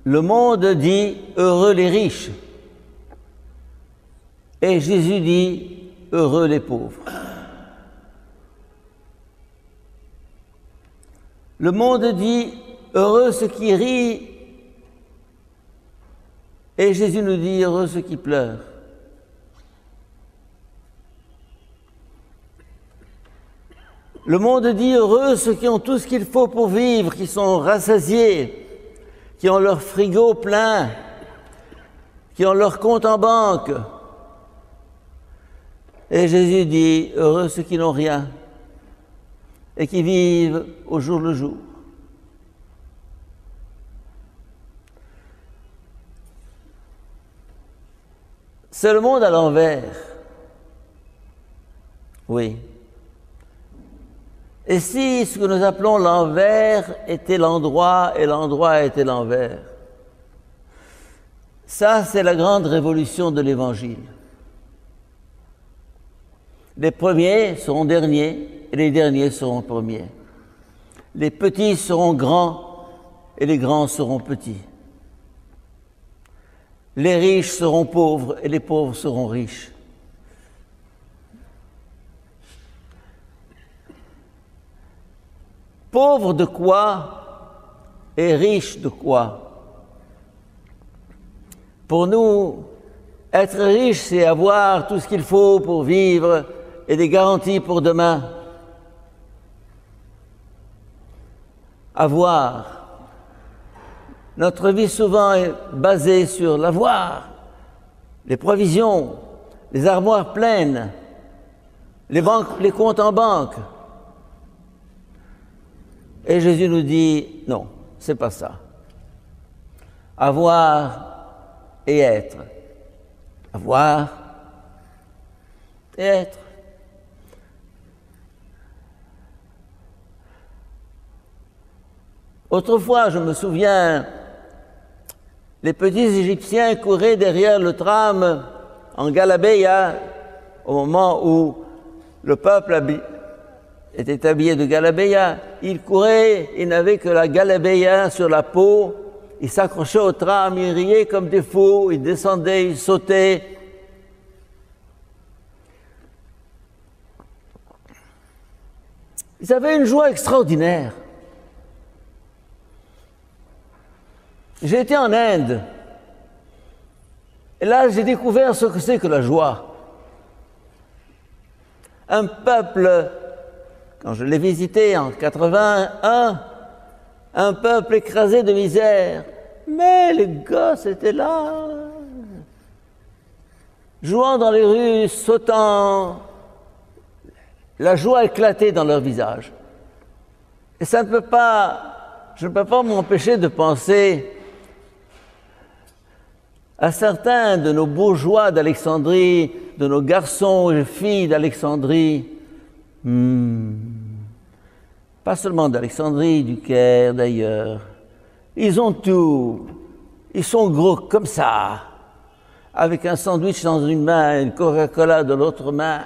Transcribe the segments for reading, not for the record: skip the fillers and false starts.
Le monde dit « heureux les riches » et Jésus dit « heureux les pauvres ». Le monde dit « heureux ceux qui rient » et Jésus nous dit « heureux ceux qui pleurent ». Le monde dit « heureux ceux qui ont tout ce qu'il faut pour vivre, qui sont rassasiés ». Qui ont leur frigo plein, qui ont leur compte en banque. Et Jésus dit, heureux ceux qui n'ont rien et qui vivent au jour le jour. C'est le monde à l'envers. Oui. Et si ce que nous appelons l'envers était l'endroit et l'endroit était l'envers? Ça, c'est la grande révolution de l'Évangile. Les premiers seront derniers et les derniers seront premiers. Les petits seront grands et les grands seront petits. Les riches seront pauvres et les pauvres seront riches. Pauvre de quoi et riche de quoi? Pour nous, être riche, c'est avoir tout ce qu'il faut pour vivre et des garanties pour demain. Avoir. Notre vie souvent est basée sur l'avoir, les provisions, les armoires pleines, les comptes en banque. Et Jésus nous dit, non, c'est pas ça. Avoir et être. Avoir et être. Autrefois, je me souviens, les petits Égyptiens couraient derrière le tram en Galabeya au moment où le peuple était habillé de Galabeya. Ils couraient, ils n'avaient que la Galabeya sur la peau, ils s'accrochaient au tram, ils riaient comme des fous, ils descendaient, ils sautaient. Ils avaient une joie extraordinaire. J'ai été en Inde, et là j'ai découvert ce que c'est que la joie. Un peuple, quand je l'ai visité en 81, un peuple écrasé de misère, mais les gosses étaient là, jouant dans les rues, sautant, la joie éclatait dans leur visage. Et ça ne peut pas, je ne peux pas m'empêcher de penser à certains de nos bourgeois d'Alexandrie, de nos garçons et filles d'Alexandrie, pas seulement d'Alexandrie, du Caire, d'ailleurs, ils ont tout, ils sont gros comme ça, avec un sandwich dans une main, une Coca-Cola de l'autre main.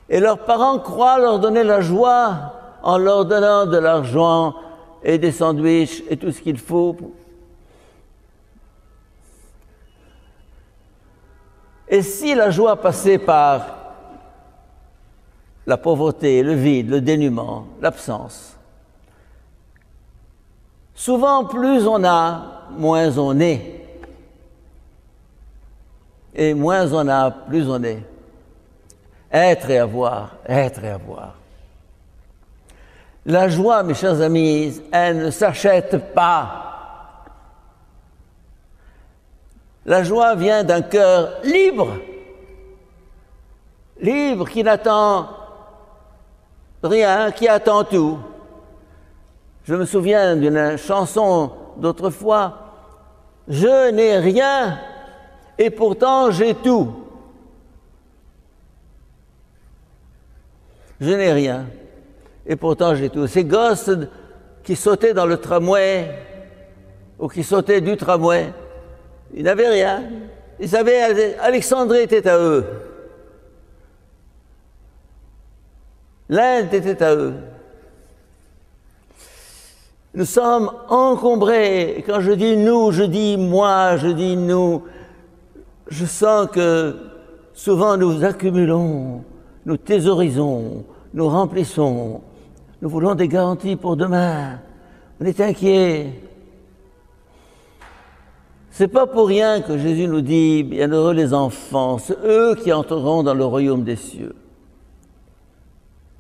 Et leurs parents croient leur donner la joie en leur donnant de l'argent et des sandwichs et tout ce qu'il faut. Et si la joie passait par la pauvreté, le vide, le dénuement, l'absence, souvent plus on a, moins on est. Et moins on a, plus on est. Être et avoir, être et avoir. La joie, mes chers amis, elle ne s'achète pas. La joie vient d'un cœur libre, libre, qui n'attend rien, qui attend tout. Je me souviens d'une chanson d'autrefois, « Je n'ai rien et pourtant j'ai tout ». Je n'ai rien. Et pourtant, j'ai tout. Ces gosses qui sautaient dans le tramway, ou qui sautaient du tramway, ils n'avaient rien. Ils savaient, Alexandrie était à eux. L'Inde était à eux. Nous sommes encombrés. Et quand je dis nous, je dis moi, je dis nous. Je sens que souvent nous accumulons, nous thésaurisons, nous remplissons. Nous voulons des garanties pour demain. On est inquiet. C'est pas pour rien que Jésus nous dit, bienheureux les enfants, c'est eux qui entreront dans le royaume des cieux.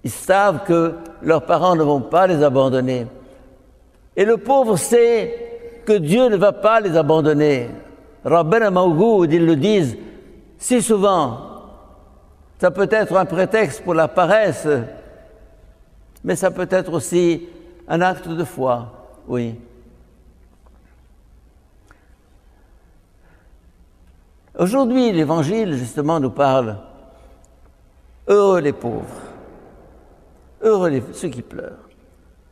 Ils savent que leurs parents ne vont pas les abandonner. Et le pauvre sait que Dieu ne va pas les abandonner. Rabbana Mawgoud, ils le disent si souvent. Ça peut être un prétexte pour la paresse, mais ça peut être aussi un acte de foi, oui. Aujourd'hui, l'Évangile, justement, nous parle heureux les pauvres, heureux ceux qui pleurent,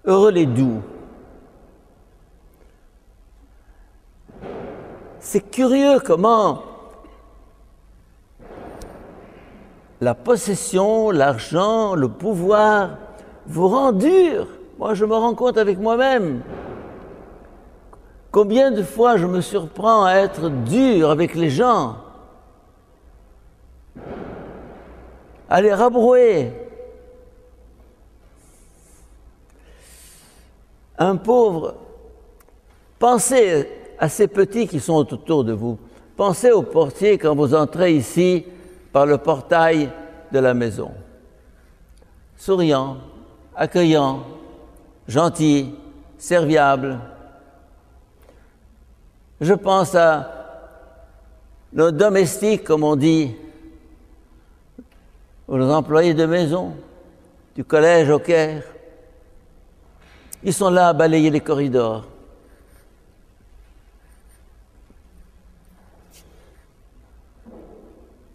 heureux les doux. C'est curieux comment la possession, l'argent, le pouvoir vous rend dur. Moi, je me rends compte avec moi-même. Combien de fois je me surprends à être dur avec les gens, à les rabrouer. Un pauvre, pensez à ces petits qui sont autour de vous. Pensez au portier quand vous entrez ici par le portail de la maison. Souriant, accueillant, gentil, serviable. Je pense à nos domestiques, comme on dit, ou nos employés de maison, du collège au Caire. Ils sont là à balayer les corridors.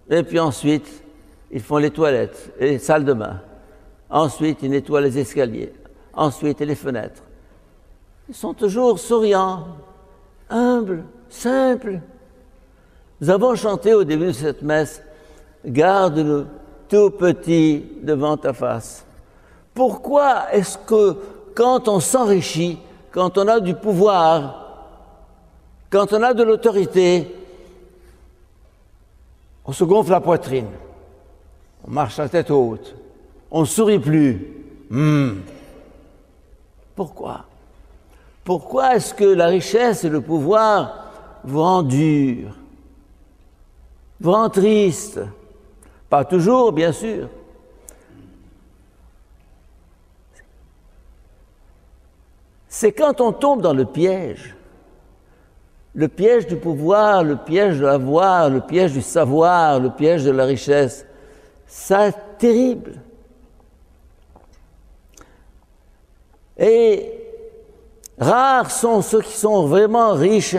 Et puis ensuite, ils font les toilettes et les salles de bain. Ensuite, ils nettoient les escaliers. Ensuite, les fenêtres. Ils sont toujours souriants, humbles, simples. Nous avons chanté au début de cette messe « Garde-nous tout petit devant ta face ». Pourquoi est-ce que quand on s'enrichit, quand on a du pouvoir, quand on a de l'autorité, on se gonfle la poitrine, on marche la tête haute, on ne sourit plus. Pourquoi? Pourquoi est-ce que la richesse et le pouvoir vous rendent dur, vous rendent triste? Pas toujours, bien sûr. C'est quand on tombe dans le piège du pouvoir, le piège de l'avoir, le piège du savoir, le piège de la richesse. C'est terrible. Et rares sont ceux qui sont vraiment riches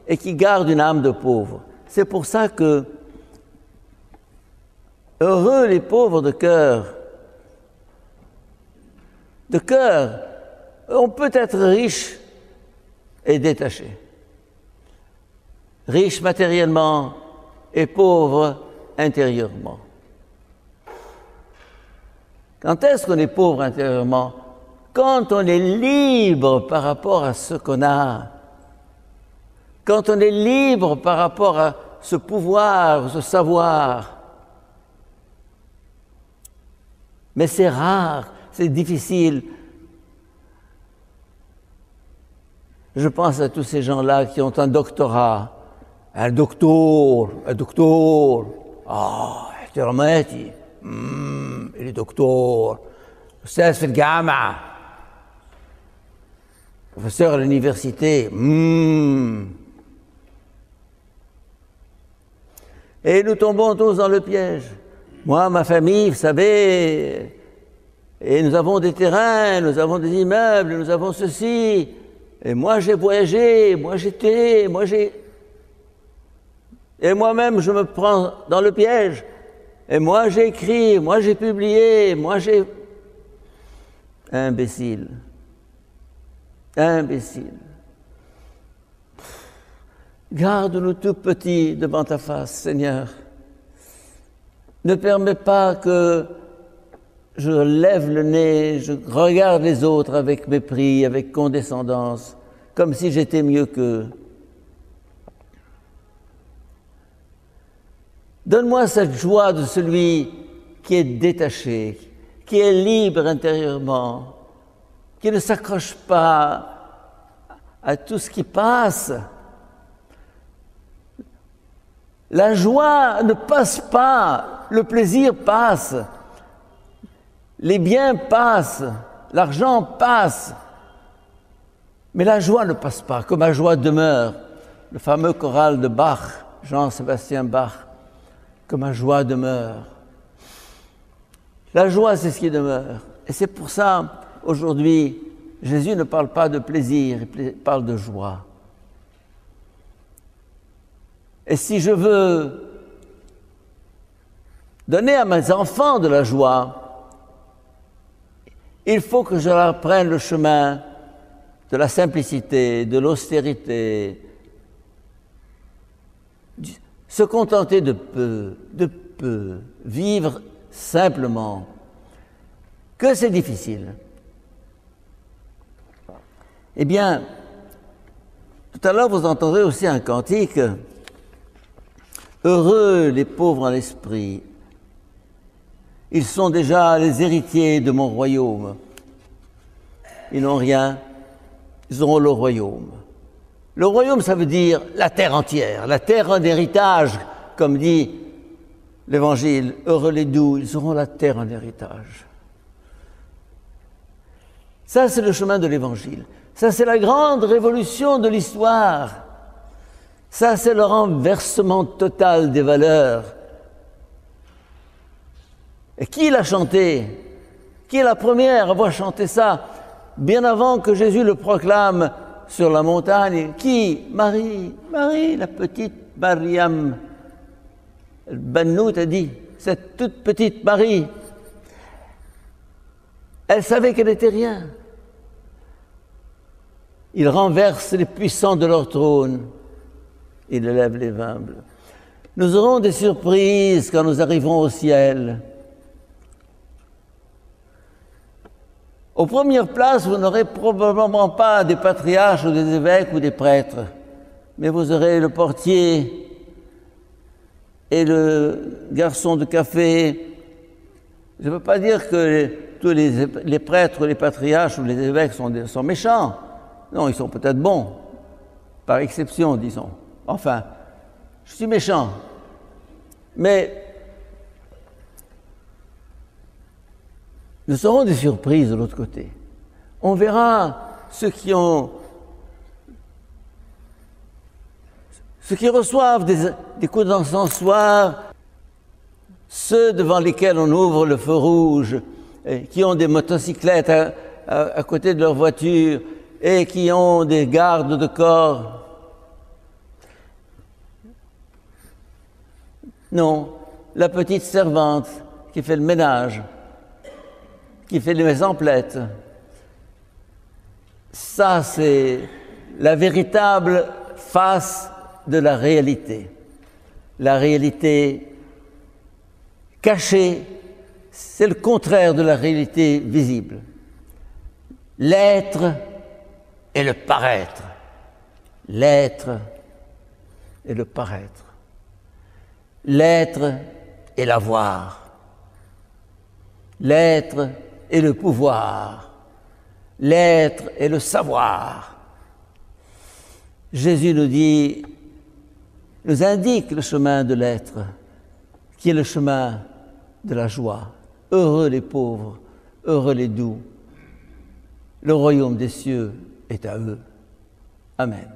et qui gardent une âme de pauvre. C'est pour ça que heureux les pauvres de cœur. De cœur, on peut être riche et détaché. Riche matériellement et pauvre intérieurement. Quand est-ce qu'on est pauvre intérieurement? Quand on est libre par rapport à ce qu'on a. Quand on est libre par rapport à ce pouvoir, ce savoir. Mais c'est rare, c'est difficile. Je pense à tous ces gens-là qui ont un doctorat. Un docteur. احتراماتي. اللي دكتور. أستاذ في الجامعة. Professeur à l'université. Et nous tombons tous dans le piège. Moi, ma famille, vous savez, et nous avons des terrains, nous avons des immeubles, nous avons ceci. Et moi, j'ai voyagé, moi, j'ai... Et moi-même, je me prends dans le piège. Et moi, j'ai écrit, moi, j'ai publié, moi, j'ai... Imbécile. Garde-nous tout petits devant ta face, Seigneur. Ne permets pas que je lève le nez, je regarde les autres avec mépris, avec condescendance, comme si j'étais mieux qu'eux. Donne-moi cette joie de celui qui est détaché, qui est libre intérieurement, qui ne s'accroche pas à tout ce qui passe. La joie ne passe pas, le plaisir passe, les biens passent, l'argent passe, mais la joie ne passe pas, que ma joie demeure. Le fameux choral de Bach, Jean-Sébastien Bach, que ma joie demeure. La joie, c'est ce qui demeure. Et c'est pour ça, aujourd'hui, Jésus ne parle pas de plaisir, il parle de joie. Et si je veux donner à mes enfants de la joie, il faut que je leur apprenne le chemin de la simplicité, de l'austérité, se contenter de peu, vivre simplement, que c'est difficile. Eh bien, tout à l'heure, vous entendrez aussi un cantique. Heureux les pauvres en esprit, ils sont déjà les héritiers de mon royaume. Ils n'ont rien, ils auront le royaume. Le royaume, ça veut dire la terre entière, la terre en héritage, comme dit l'Évangile. Heureux les doux, ils auront la terre en héritage. Ça, c'est le chemin de l'Évangile. Ça, c'est la grande révolution de l'histoire. Ça, c'est le renversement total des valeurs. Et qui l'a chanté? Qui est la première à avoir chanté ça? Bien avant que Jésus le proclame sur la montagne. Qui? Marie, la petite Mariam. Benout a dit, cette toute petite Marie. Elle savait qu'elle n'était rien. Il renverse les puissants de leur trône. Il élève les humbles. Nous aurons des surprises quand nous arriverons au ciel. Aux premières places, vous n'aurez probablement pas des patriarches ou des évêques ou des prêtres, mais vous aurez le portier et le garçon de café. Je ne veux pas dire que tous les prêtres ou les patriarches ou les évêques sont méchants. Non, ils sont peut-être bons, par exception, disons. Enfin, je suis méchant, mais nous aurons des surprises de l'autre côté. On verra ceux qui reçoivent des coups d'encensoir, ceux devant lesquels on ouvre le feu rouge, qui ont des motocyclettes à côté de leur voiture et qui ont des gardes de corps. Non, la petite servante qui fait le ménage, qui fait les emplettes. Ça, c'est la véritable face de la réalité. La réalité cachée, c'est le contraire de la réalité visible. L'être et le paraître. L'être et le paraître. L'être et l'avoir. L'être et le pouvoir. L'être et le savoir. Jésus nous indique le chemin de l'être, qui est le chemin de la joie. Heureux les pauvres, heureux les doux. Le royaume des cieux est à eux. Amen.